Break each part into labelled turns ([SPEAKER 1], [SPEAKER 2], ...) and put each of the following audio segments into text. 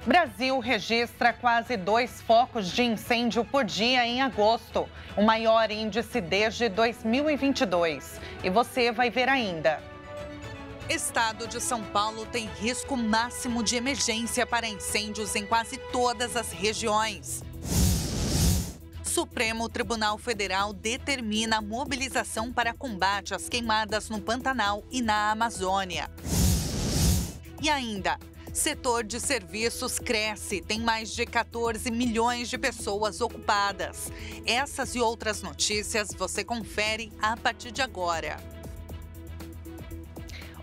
[SPEAKER 1] Brasil registra quase 2 focos de incêndio por dia em agosto, o maior índice desde 2022. E você vai ver ainda. Estado de São Paulo tem risco máximo de emergência para incêndios em quase todas as regiões. Supremo Tribunal Federal determina a mobilização para combate às queimadas no Pantanal e na Amazônia. E ainda, setor de serviços cresce, tem mais de 14 milhões de pessoas ocupadas. Essas e outras notícias você confere a partir de agora.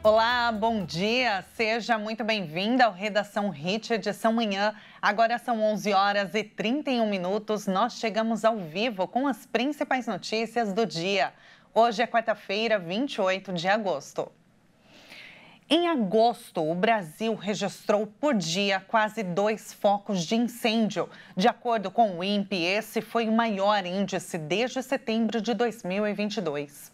[SPEAKER 1] Olá, bom dia. Seja muito bem-vinda ao Redação Hit, edição manhã. Agora são 11 horas e 31 minutos. Nós chegamos ao vivo com as principais notícias do dia. Hoje é quarta-feira, 28 de agosto. Em agosto, o Brasil registrou por dia quase 2 focos de incêndio. De acordo com o INPE, esse foi o maior índice desde setembro de 2022.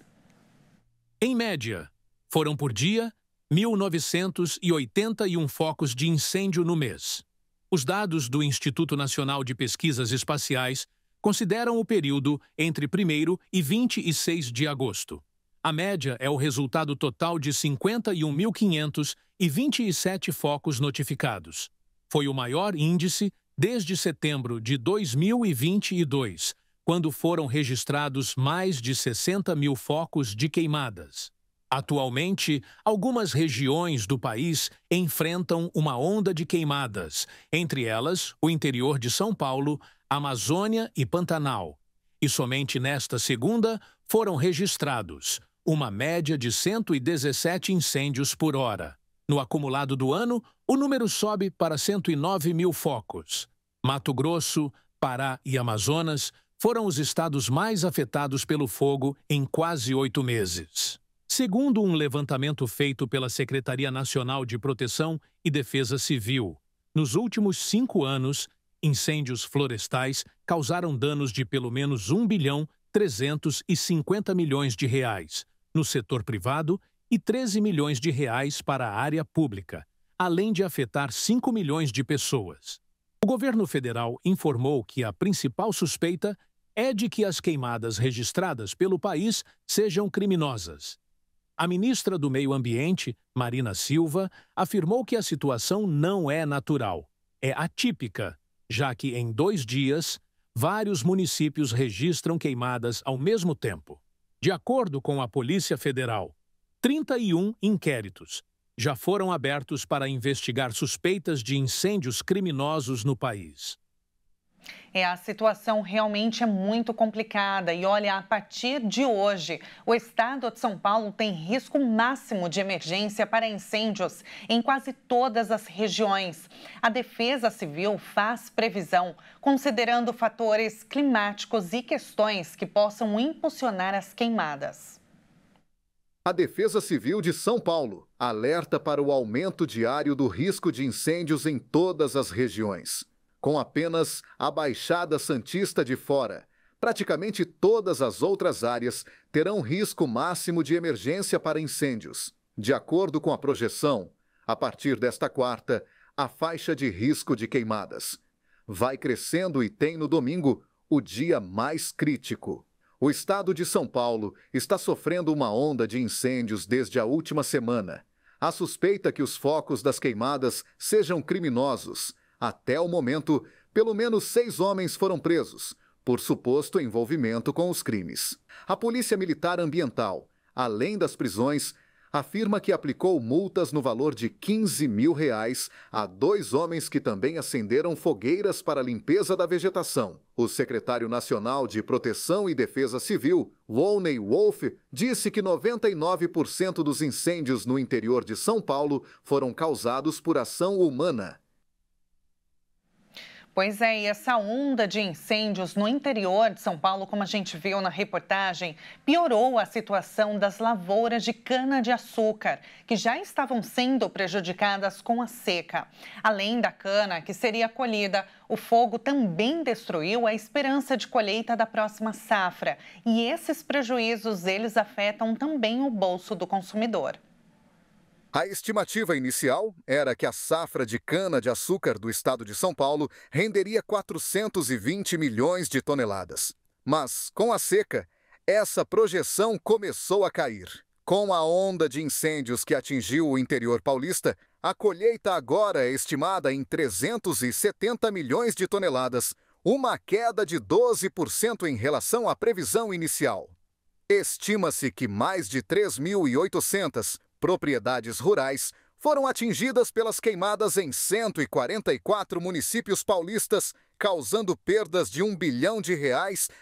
[SPEAKER 2] Em média, foram por dia 1.981 focos de incêndio no mês. Os dados do Instituto Nacional de Pesquisas Espaciais consideram o período entre 1º e 26 de agosto. A média é o resultado total de 51.527 focos notificados. Foi o maior índice desde setembro de 2022, quando foram registrados mais de 60 mil focos de queimadas. Atualmente, algumas regiões do país enfrentam uma onda de queimadas, entre elas o interior de São Paulo, Amazônia e Pantanal. E somente nesta segunda foram registrados uma média de 117 incêndios por hora. No acumulado do ano, o número sobe para 109 mil focos. Mato Grosso, Pará e Amazonas foram os estados mais afetados pelo fogo em quase 8 meses. Segundo um levantamento feito pela Secretaria Nacional de Proteção e Defesa Civil, nos últimos 5 anos, incêndios florestais causaram danos de pelo menos R$1.350 bilhões no setor privado e R$13 milhões para a área pública, além de afetar 5 milhões de pessoas. O governo federal informou que a principal suspeita é de que as queimadas registradas pelo país sejam criminosas. A ministra do Meio Ambiente, Marina Silva, afirmou que a situação não é natural, é atípica, já que em 2 dias, vários municípios registram queimadas ao mesmo tempo. De acordo com a Polícia Federal, 31 inquéritos já foram abertos para investigar suspeitas de incêndios criminosos no país.
[SPEAKER 1] A situação realmente é muito complicada e olha, a partir de hoje, o estado de São Paulo tem risco máximo de emergência para incêndios em quase todas as regiões. A Defesa Civil faz previsão, considerando fatores climáticos e questões que possam impulsionar as queimadas.
[SPEAKER 3] A Defesa Civil de São Paulo alerta para o aumento diário do risco de incêndios em todas as regiões. Com apenas a Baixada Santista de fora, praticamente todas as outras áreas terão risco máximo de emergência para incêndios. De acordo com a projeção, a partir desta quarta, a faixa de risco de queimadas vai crescendo e tem no domingo o dia mais crítico. O estado de São Paulo está sofrendo uma onda de incêndios desde a última semana. A suspeita que os focos das queimadas sejam criminosos. Até o momento, pelo menos 6 homens foram presos por suposto envolvimento com os crimes. A Polícia Militar Ambiental, além das prisões, afirma que aplicou multas no valor de R$15 mil a 2 homens que também acenderam fogueiras para a limpeza da vegetação. O secretário nacional de Proteção e Defesa Civil, Volney Wolff, disse que 99% dos incêndios no interior de São Paulo foram causados por ação humana.
[SPEAKER 1] Pois é, e essa onda de incêndios no interior de São Paulo, como a gente viu na reportagem, piorou a situação das lavouras de cana-de-açúcar, que já estavam sendo prejudicadas com a seca. Além da cana que seria colhida, o fogo também destruiu a esperança de colheita da próxima safra. E esses prejuízos, eles afetam também o bolso do consumidor.
[SPEAKER 3] A estimativa inicial era que a safra de cana-de-açúcar do estado de São Paulo renderia 420 milhões de toneladas. Mas, com a seca, essa projeção começou a cair. Com a onda de incêndios que atingiu o interior paulista, a colheita agora é estimada em 370 milhões de toneladas, uma queda de 12% em relação à previsão inicial. Estima-se que mais de 3.800 propriedades rurais foram atingidas pelas queimadas em 144 municípios paulistas, causando perdas de R$ 1 bilhão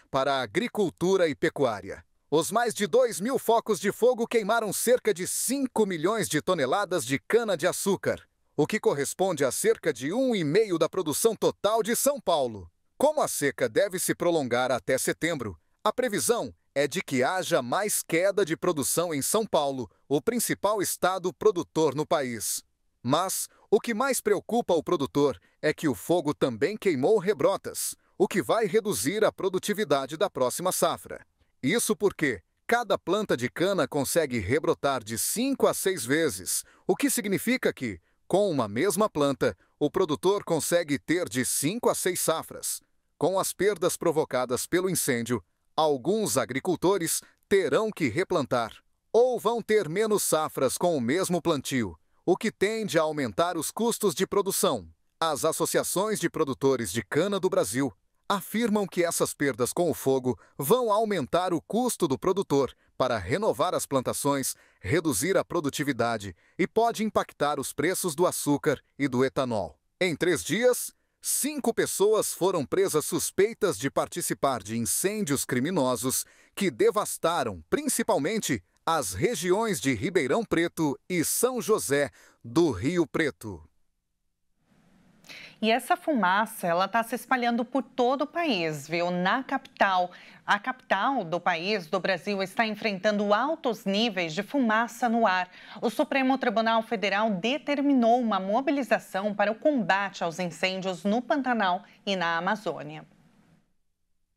[SPEAKER 3] para a agricultura e pecuária. Os mais de 2.000 focos de fogo queimaram cerca de 5 milhões de toneladas de cana-de-açúcar, o que corresponde a cerca de 1,5% da produção total de São Paulo. Como a seca deve se prolongar até setembro, a previsão é de que haja mais queda de produção em São Paulo, o principal estado produtor no país. Mas o que mais preocupa o produtor é que o fogo também queimou rebrotas, o que vai reduzir a produtividade da próxima safra. Isso porque cada planta de cana consegue rebrotar de 5 a 6 vezes, o que significa que, com uma mesma planta, o produtor consegue ter de 5 a 6 safras. Com as perdas provocadas pelo incêndio, alguns agricultores terão que replantar ou vão ter menos safras com o mesmo plantio, o que tende a aumentar os custos de produção. As associações de produtores de cana do Brasil afirmam que essas perdas com o fogo vão aumentar o custo do produtor para renovar as plantações, reduzir a produtividade e pode impactar os preços do açúcar e do etanol. Em 3 dias, 5 pessoas foram presas suspeitas de participar de incêndios criminosos que devastaram principalmente as regiões de Ribeirão Preto e São José do Rio Preto.
[SPEAKER 1] E essa fumaça, ela está se espalhando por todo o país, viu? Na capital, a capital do país, do Brasil, está enfrentando altos níveis de fumaça no ar. O Supremo Tribunal Federal determinou uma mobilização para o combate aos incêndios no Pantanal e na Amazônia.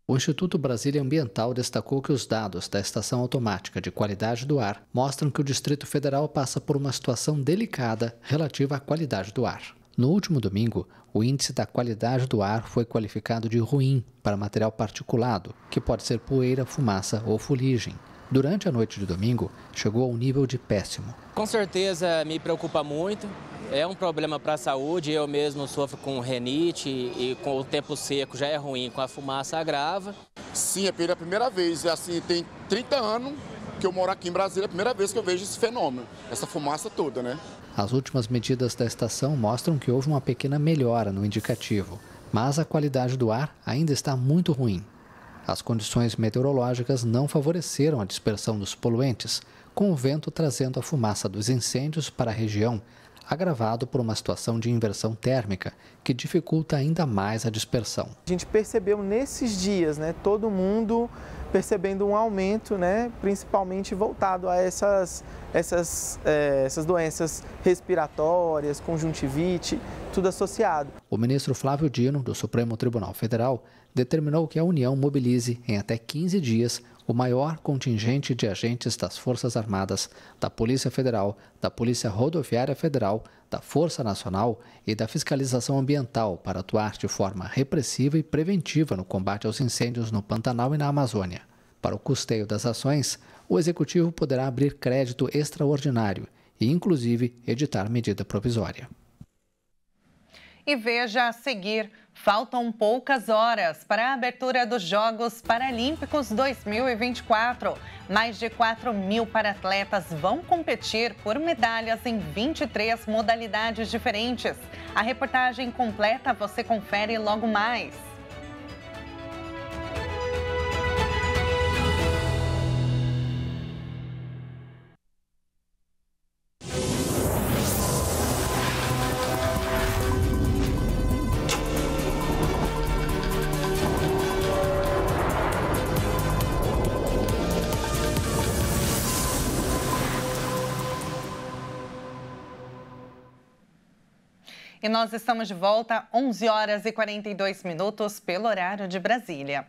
[SPEAKER 4] O Instituto Brasília Ambiental destacou que os dados da Estação Automática de Qualidade do Ar mostram que o Distrito Federal passa por uma situação delicada relativa à qualidade do ar. No último domingo, o índice da qualidade do ar foi qualificado de ruim para material particulado, que pode ser poeira, fumaça ou fuligem. Durante a noite de domingo, chegou ao nível de péssimo.
[SPEAKER 5] Com certeza me preocupa muito, é um problema para a saúde, eu mesmo sofro com rinite e com o tempo seco já é ruim, com a fumaça agrava.
[SPEAKER 6] Sim, é pela primeira vez, assim, tem 30 anos que eu moro aqui em Brasília, é a primeira vez que eu vejo esse fenômeno, essa fumaça toda, né?
[SPEAKER 4] As últimas medidas da estação mostram que houve uma pequena melhora no indicativo, mas a qualidade do ar ainda está muito ruim. As condições meteorológicas não favoreceram a dispersão dos poluentes, com o vento trazendo a fumaça dos incêndios para a região, agravado por uma situação de inversão térmica, que dificulta ainda mais a dispersão.
[SPEAKER 7] A gente percebeu nesses dias, todo mundo percebendo um aumento, principalmente voltado a essas doenças respiratórias, conjuntivite, tudo associado.
[SPEAKER 4] O ministro Flávio Dino, do Supremo Tribunal Federal, determinou que a União mobilize em até 15 dias o maior contingente de agentes das Forças Armadas, da Polícia Federal, da Polícia Rodoviária Federal, da Força Nacional e da Fiscalização Ambiental para atuar de forma repressiva e preventiva no combate aos incêndios no Pantanal e na Amazônia. Para o custeio das ações, o Executivo poderá abrir crédito extraordinário e, inclusive, editar medida provisória.
[SPEAKER 1] E veja a seguir, faltam poucas horas para a abertura dos Jogos Paralímpicos 2024. Mais de 4.000 paratletas vão competir por medalhas em 23 modalidades diferentes. A reportagem completa você confere logo mais. E nós estamos de volta, 11 horas e 42 minutos, pelo horário de Brasília.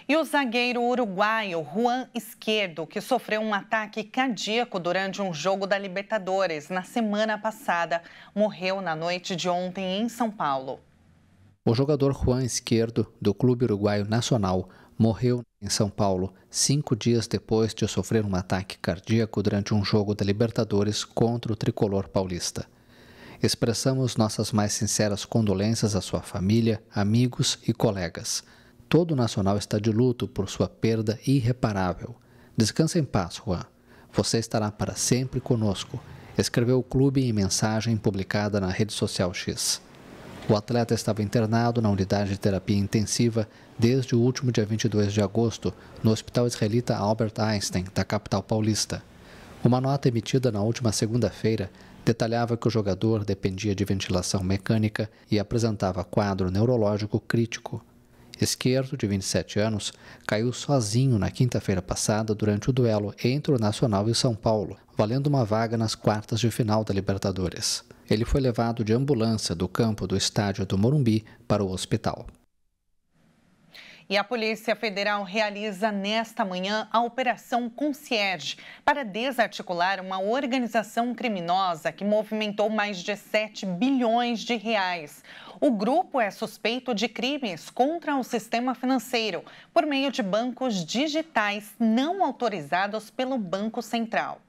[SPEAKER 1] E o zagueiro uruguaio Juan Izquierdo, que sofreu um ataque cardíaco durante um jogo da Libertadores na semana passada, morreu na noite de ontem em São Paulo.
[SPEAKER 4] O jogador Juan Izquierdo, do Clube Uruguaio Nacional, morreu em São Paulo 5 dias depois de sofrer um ataque cardíaco durante um jogo da Libertadores contra o tricolor paulista. Expressamos nossas mais sinceras condolências à sua família, amigos e colegas. Todo o Nacional está de luto por sua perda irreparável. Descansa em paz, Juan. Você estará para sempre conosco, escreveu o clube em mensagem publicada na rede social X. O atleta estava internado na unidade de terapia intensiva desde o último dia 22 de agosto, no Hospital Israelita Albert Einstein, da capital paulista. Uma nota emitida na última segunda-feira detalhava que o jogador dependia de ventilação mecânica e apresentava quadro neurológico crítico. Izquierdo, de 27 anos, caiu sozinho na quinta-feira passada durante o duelo entre o Nacional e São Paulo, valendo uma vaga nas quartas de final da Libertadores. Ele foi levado de ambulância do campo do estádio do Morumbi para o hospital.
[SPEAKER 1] E a Polícia Federal realiza nesta manhã a Operação Concierge para desarticular uma organização criminosa que movimentou mais de 7 bilhões de reais. O grupo é suspeito de crimes contra o sistema financeiro por meio de bancos digitais não autorizados pelo Banco Central.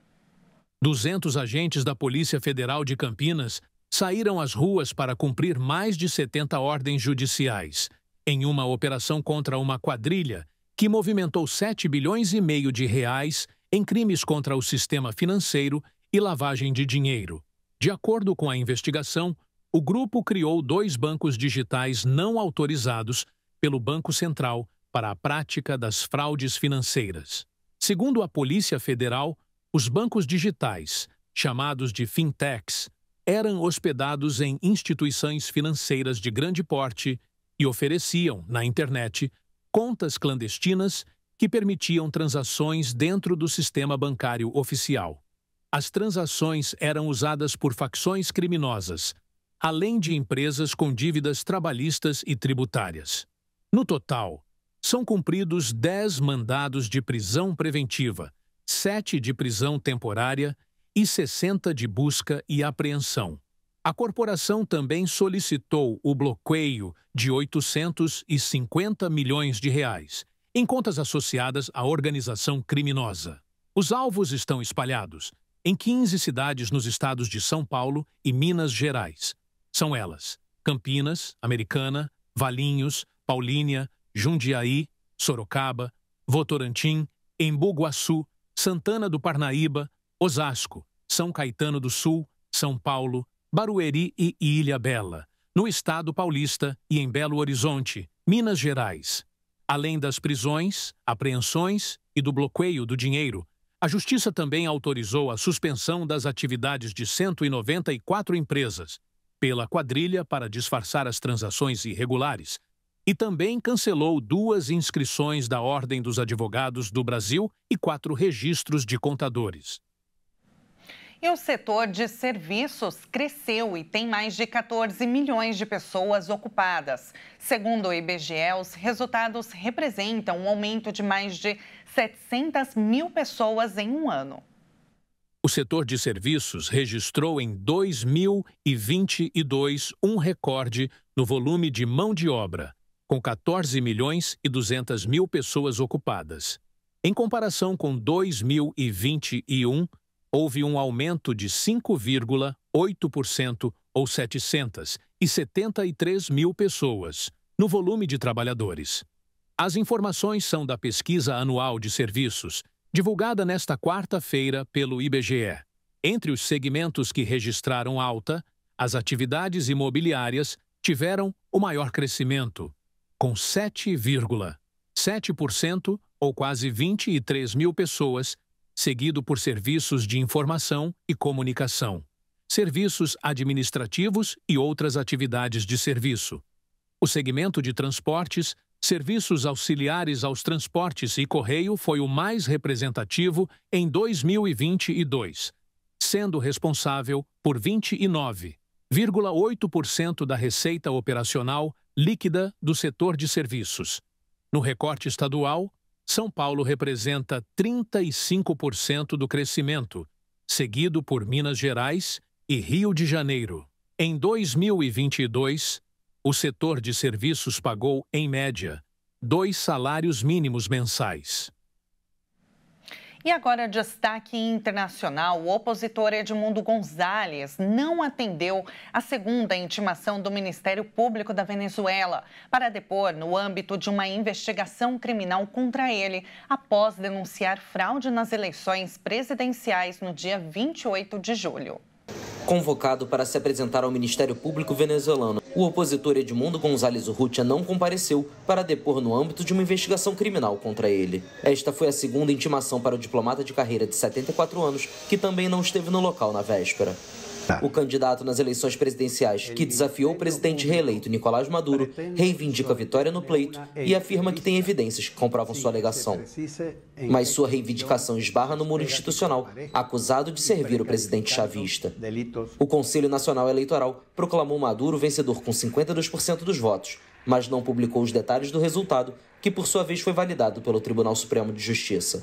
[SPEAKER 2] 200 agentes da Polícia Federal de Campinas saíram às ruas para cumprir mais de 70 ordens judiciais, em uma operação contra uma quadrilha que movimentou 7 bilhões e meio de reais em crimes contra o sistema financeiro e lavagem de dinheiro. De acordo com a investigação, o grupo criou 2 bancos digitais não autorizados pelo Banco Central para a prática das fraudes financeiras. Segundo a Polícia Federal, os bancos digitais, chamados de fintechs, eram hospedados em instituições financeiras de grande porte e ofereciam, na internet, contas clandestinas que permitiam transações dentro do sistema bancário oficial. As transações eram usadas por facções criminosas, além de empresas com dívidas trabalhistas e tributárias. No total, são cumpridos 10 mandados de prisão preventiva, 7 de prisão temporária e 60 de busca e apreensão. A corporação também solicitou o bloqueio de 850 milhões de reais em contas associadas à organização criminosa. Os alvos estão espalhados em 15 cidades nos estados de São Paulo e Minas Gerais. São elas: Campinas, Americana, Valinhos, Paulínia, Jundiaí, Sorocaba, Votorantim, Embu Guaçu, Santana do Parnaíba, Osasco, São Caetano do Sul, São Paulo, Barueri e Ilhabela, no estado paulista e em Belo Horizonte, Minas Gerais. Além das prisões, apreensões e do bloqueio do dinheiro, a Justiça também autorizou a suspensão das atividades de 194 empresas pela quadrilha para disfarçar as transações irregulares e também cancelou 2 inscrições da Ordem dos Advogados do Brasil e 4 registros de contadores.
[SPEAKER 1] E o setor de serviços cresceu e tem mais de 14 milhões de pessoas ocupadas. Segundo o IBGE, os resultados representam um aumento de mais de 700 mil pessoas em um ano.
[SPEAKER 2] O setor de serviços registrou em 2022 um recorde no volume de mão de obra, com 14 milhões e 200 mil pessoas ocupadas. Em comparação com 2021, houve um aumento de 5,8% ou 773 mil pessoas no volume de trabalhadores. As informações são da Pesquisa Anual de Serviços, divulgada nesta quarta-feira pelo IBGE. Entre os segmentos que registraram alta, as atividades imobiliárias tiveram o maior crescimento, com 7,7% ou quase 23 mil pessoas, seguido por serviços de informação e comunicação, serviços administrativos e outras atividades de serviço. O segmento de transportes, serviços auxiliares aos transportes e correio foi o mais representativo em 2022, sendo responsável por 29,8% da receita operacional líquida do setor de serviços. No recorte estadual, São Paulo representa 35% do crescimento, seguido por Minas Gerais e Rio de Janeiro. Em 2022, o setor de serviços pagou, em média, 2 salários mínimos mensais.
[SPEAKER 1] E agora, destaque internacional: o opositor Edmundo Gonzalez não atendeu a segunda intimação do Ministério Público da Venezuela para depor no âmbito de uma investigação criminal contra ele, após denunciar fraude nas eleições presidenciais no dia 28 de julho.
[SPEAKER 8] Convocado para se apresentar ao Ministério Público venezuelano, o opositor Edmundo Gonzalez Urrutia não compareceu para depor no âmbito de uma investigação criminal contra ele. Esta foi a segunda intimação para o diplomata de carreira de 74 anos, que também não esteve no local na véspera. O candidato nas eleições presidenciais, que desafiou o presidente reeleito Nicolás Maduro, reivindica a vitória no pleito e afirma que tem evidências que comprovam sua alegação. Mas sua reivindicação esbarra no muro institucional, acusado de servir o presidente chavista. O Conselho Nacional Eleitoral proclamou Maduro vencedor com 52% dos votos, mas não publicou os detalhes do resultado, que por sua vez foi validado pelo Tribunal Supremo de Justiça.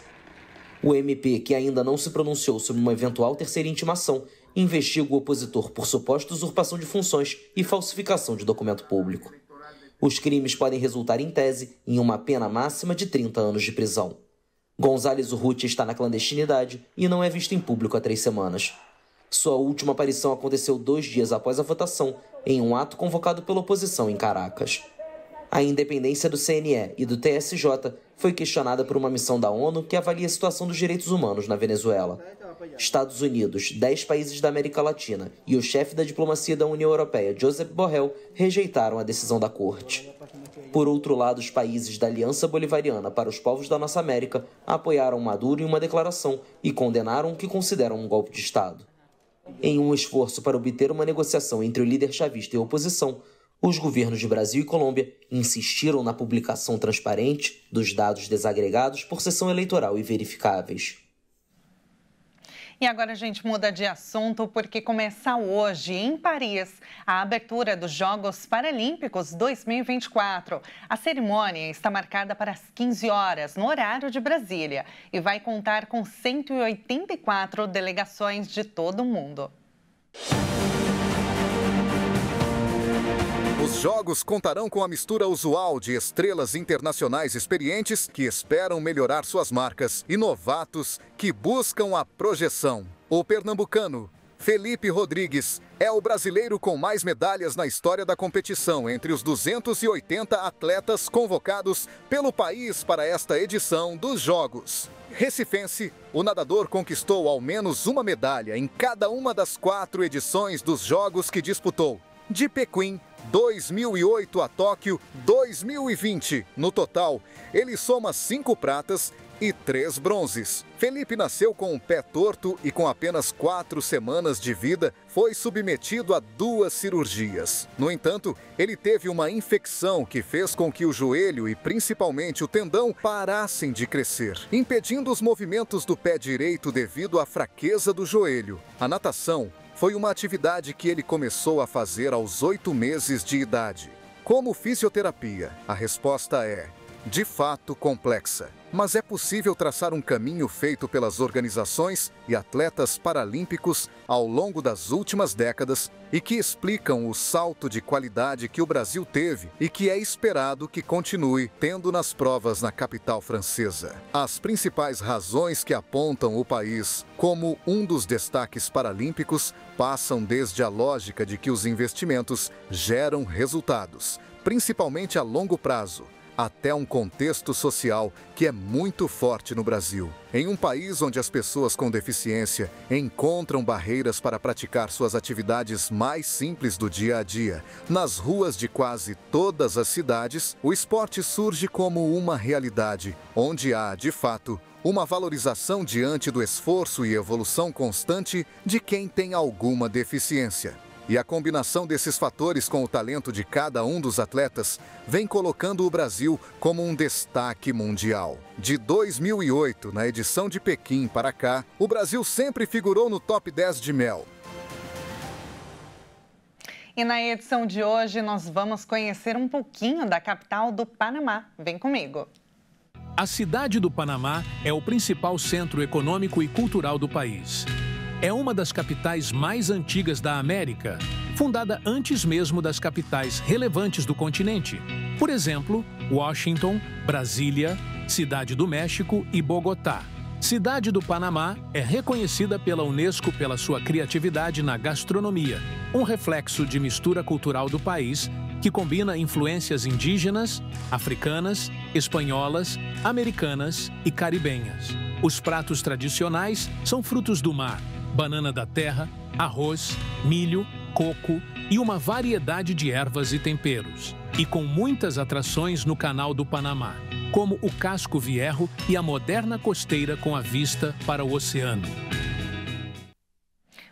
[SPEAKER 8] O MP, que ainda não se pronunciou sobre uma eventual terceira intimação, investiga o opositor por suposta usurpação de funções e falsificação de documento público. Os crimes podem resultar, em tese, em uma pena máxima de 30 anos de prisão. Gonzalez Urrutia está na clandestinidade e não é visto em público há 3 semanas. Sua última aparição aconteceu 2 dias após a votação, em um ato convocado pela oposição em Caracas. A independência do CNE e do TSJ foi questionada por uma missão da ONU que avalia a situação dos direitos humanos na Venezuela. Estados Unidos, 10 países da América Latina e o chefe da diplomacia da União Europeia, Josep Borrell, rejeitaram a decisão da Corte. Por outro lado, os países da Aliança Bolivariana para os Povos da Nossa América apoiaram Maduro em uma declaração e condenaram o que consideram um golpe de Estado. Em um esforço para obter uma negociação entre o líder chavista e a oposição, os governos de Brasil e Colômbia insistiram na publicação transparente dos dados desagregados por sessão eleitoral e verificáveis.
[SPEAKER 1] E agora a gente muda de assunto porque começa hoje, em Paris, a abertura dos Jogos Paralímpicos 2024. A cerimônia está marcada para as 15 horas, no horário de Brasília, e vai contar com 184 delegações de todo o mundo.
[SPEAKER 3] Os Jogos contarão com a mistura usual de estrelas internacionais experientes que esperam melhorar suas marcas e novatos que buscam a projeção. O pernambucano Felipe Rodrigues é o brasileiro com mais medalhas na história da competição entre os 280 atletas convocados pelo país para esta edição dos Jogos. Recifense, o nadador conquistou ao menos uma medalha em cada uma das 4 edições dos Jogos que disputou. De Pequim 2008 a Tóquio 2020. No total, ele soma 5 pratas e 3 bronzes. Felipe nasceu com um pé torto e com apenas 4 semanas de vida foi submetido a 2 cirurgias. No entanto, ele teve uma infecção que fez com que o joelho e principalmente o tendão parassem de crescer, impedindo os movimentos do pé direito devido à fraqueza do joelho. A natação foi uma atividade que ele começou a fazer aos 8 meses de idade. Como fisioterapia, a resposta é, de fato, complexa. Mas é possível traçar um caminho feito pelas organizações e atletas paralímpicos ao longo das últimas décadas e que explicam o salto de qualidade que o Brasil teve e que é esperado que continue tendo nas provas na capital francesa. As principais razões que apontam o país como um dos destaques paralímpicos passam desde a lógica de que os investimentos geram resultados, principalmente a longo prazo, até um contexto social que é muito forte no Brasil. Em um país onde as pessoas com deficiência encontram barreiras para praticar suas atividades mais simples do dia a dia, nas ruas de quase todas as cidades, o esporte surge como uma realidade, onde há, de fato, uma valorização diante do esforço e evolução constante de quem tem alguma deficiência. E a combinação desses fatores com o talento de cada um dos atletas vem colocando o Brasil como um destaque mundial. De 2008, na edição de Pequim para cá, o Brasil sempre figurou no top 10 de Mel.
[SPEAKER 1] E na edição de hoje nós vamos conhecer um pouquinho da capital do Panamá. Vem comigo.
[SPEAKER 2] A cidade do Panamá é o principal centro econômico e cultural do país. É uma das capitais mais antigas da América, fundada antes mesmo das capitais relevantes do continente. Por exemplo, Washington, Brasília, Cidade do México e Bogotá. Cidade do Panamá é reconhecida pela Unesco pela sua criatividade na gastronomia, um reflexo de mistura cultural do país que combina influências indígenas, africanas, espanholas, americanas e caribenhas. Os pratos tradicionais são frutos do mar, banana da terra, arroz, milho, coco e uma variedade de ervas e temperos. E com muitas atrações no Canal do Panamá, como o Casco Viejo e a moderna costeira com a vista para o oceano.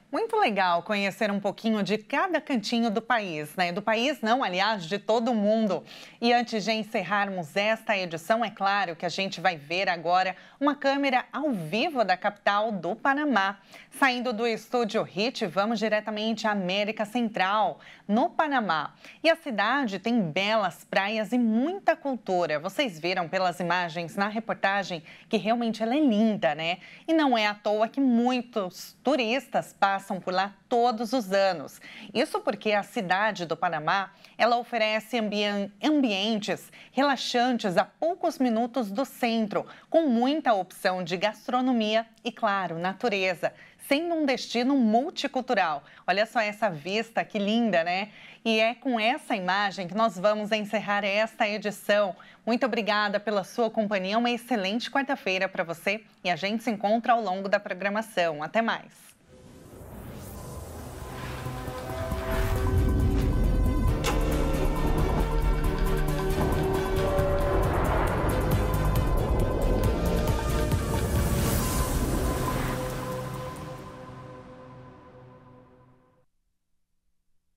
[SPEAKER 1] Muito legal conhecer um pouquinho de cada cantinho do país, né? Do país não, aliás, de todo o mundo. E antes de encerrarmos esta edição, é claro que a gente vai ver agora uma câmera ao vivo da capital do Panamá. Saindo do estúdio HIT, vamos diretamente à América Central, no Panamá. E a cidade tem belas praias e muita cultura. Vocês viram pelas imagens na reportagem que realmente ela é linda, né? E não é à toa que muitos turistas passam por lá todos os anos. Isso porque a cidade do Panamá, ela oferece ambientes relaxantes a poucos minutos do centro, com muita opção de gastronomia e, claro, natureza, sendo um destino multicultural. Olha só essa vista, que linda, né? E é com essa imagem que nós vamos encerrar esta edição. Muito obrigada pela sua companhia, uma excelente quarta-feira para você e a gente se encontra ao longo da programação. Até mais!